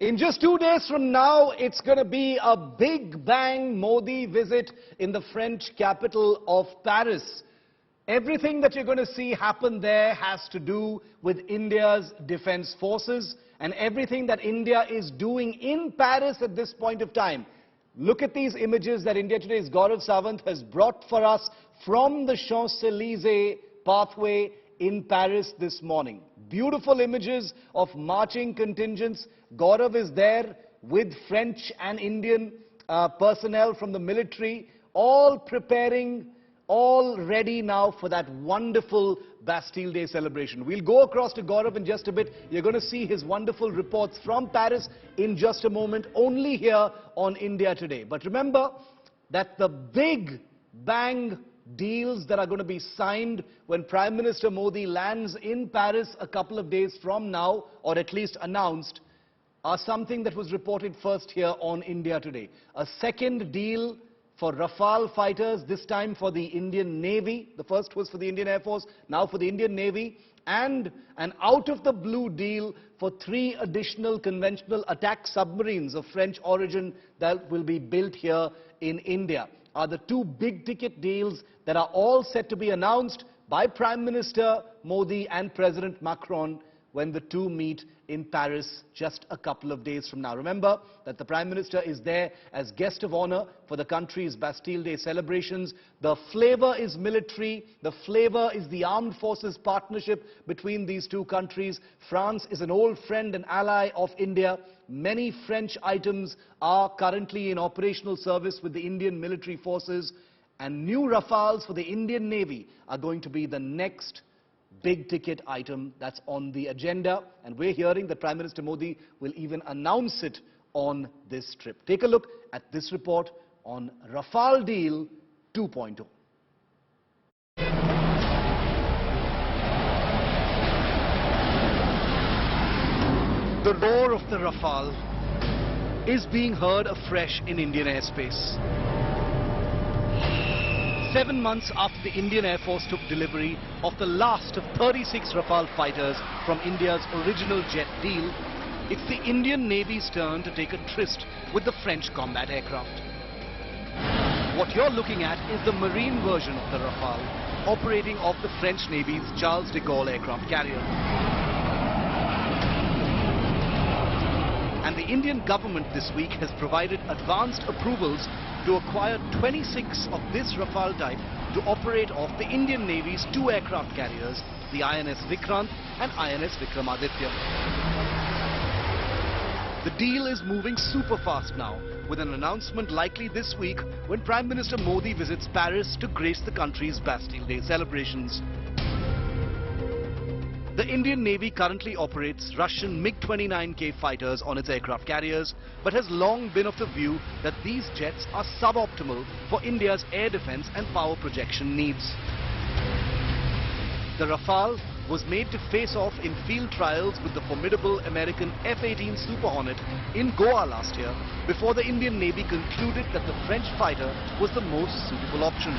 In just 2 days from now, it's going to be a big bang Modi visit in the French capital of Paris. Everything that you're going to see happen there has to do with India's defense forces and everything that India is doing in Paris at this point of time. Look at these images that India Today's Govt has brought for us from the Champs-Élysées pathway in Paris this morning. Beautiful images of marching contingents. Gaurav is there with French and Indian personnel from the military, all preparing, all ready now for that wonderful Bastille Day celebration. We'll go across to Gaurav in just a bit. You're going to see his wonderful reports from Paris in just a moment, only here on India Today. But remember that the big bang deals that are going to be signed when Prime Minister Modi lands in Paris a couple of days from now, or at least announced, are something that was reported first here on India Today. A second deal for Rafale fighters, this time for the Indian Navy. The first was for the Indian Air Force, now for the Indian Navy. And an out-of-the-blue deal for 3 additional conventional attack submarines of French origin that will be built here in India. Are the 2 big-ticket deals that are all set to be announced by Prime Minister Modi and President Macron when the 2 meet in Paris just a couple of days from now. Remember that the Prime Minister is there as guest of honor for the country's Bastille Day celebrations. The flavor is military. The flavor is the armed forces partnership between these 2 countries. France is an old friend and ally of India. Many French items are currently in operational service with the Indian military forces. And new Rafales for the Indian Navy are going to be the next big-ticket item that's on the agenda. And we're hearing that Prime Minister Modi will even announce it on this trip. Take a look at this report on Rafale Deal 2.0. The roar of the Rafale is being heard afresh in Indian airspace. 7 months after the Indian Air Force took delivery of the last of 36 Rafale fighters from India's original jet deal, it's the Indian Navy's turn to take a tryst with the French combat aircraft. What you're looking at is the marine version of the Rafale, operating off the French Navy's Charles de Gaulle aircraft carrier. And the Indian government this week has provided advanced approvals to acquire 26 of this Rafale type to operate off the Indian Navy's 2 aircraft carriers, the INS Vikrant and INS Vikramaditya. The deal is moving super fast now, with an announcement likely this week when Prime Minister Modi visits Paris to grace the country's Bastille Day celebrations. The Indian Navy currently operates Russian MiG-29K fighters on its aircraft carriers, but has long been of the view that these jets are suboptimal for India's air defense and power projection needs. The Rafale was made to face off in field trials with the formidable American F-18 Super Hornet in Goa last year, before the Indian Navy concluded that the French fighter was the most suitable option.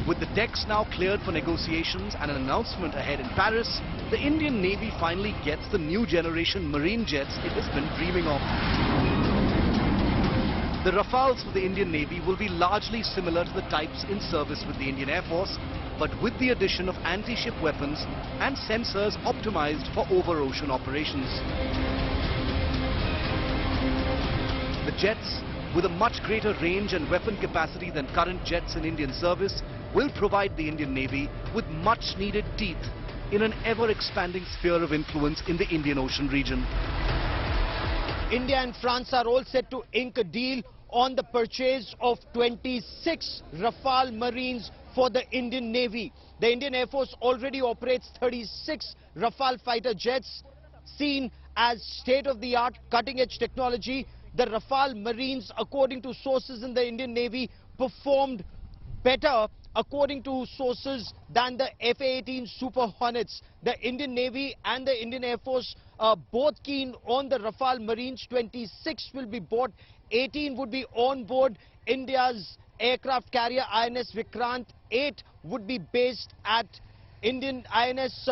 With the decks now cleared for negotiations and an announcement ahead in Paris, the Indian Navy finally gets the new generation marine jets it has been dreaming of. The Rafales for the Indian Navy will be largely similar to the types in service with the Indian Air Force, but with the addition of anti-ship weapons and sensors optimized for over-ocean operations. The jets, with a much greater range and weapon capacity than current jets in Indian service, will provide the Indian Navy with much-needed teeth in an ever-expanding sphere of influence in the Indian Ocean region. India and France are all set to ink a deal on the purchase of 26 Rafale Marines for the Indian Navy. The Indian Air Force already operates 36 Rafale fighter jets, seen as state-of-the-art, cutting-edge technology. The Rafale Marines, according to sources in the Indian Navy, performed better, according to sources, than the F-18 Super Hornets. The Indian Navy and the Indian Air Force are both keen on the Rafale Marines. 26 will be bought, 18 would be on board India's aircraft carrier INS Vikrant, 8 would be based at Indian INS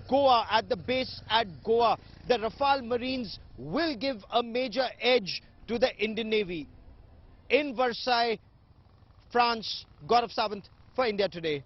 Goa at the base at Goa. The Rafale Marines will give a major edge to the Indian Navy. In Versailles, France, Gaurav Sawant for India Today.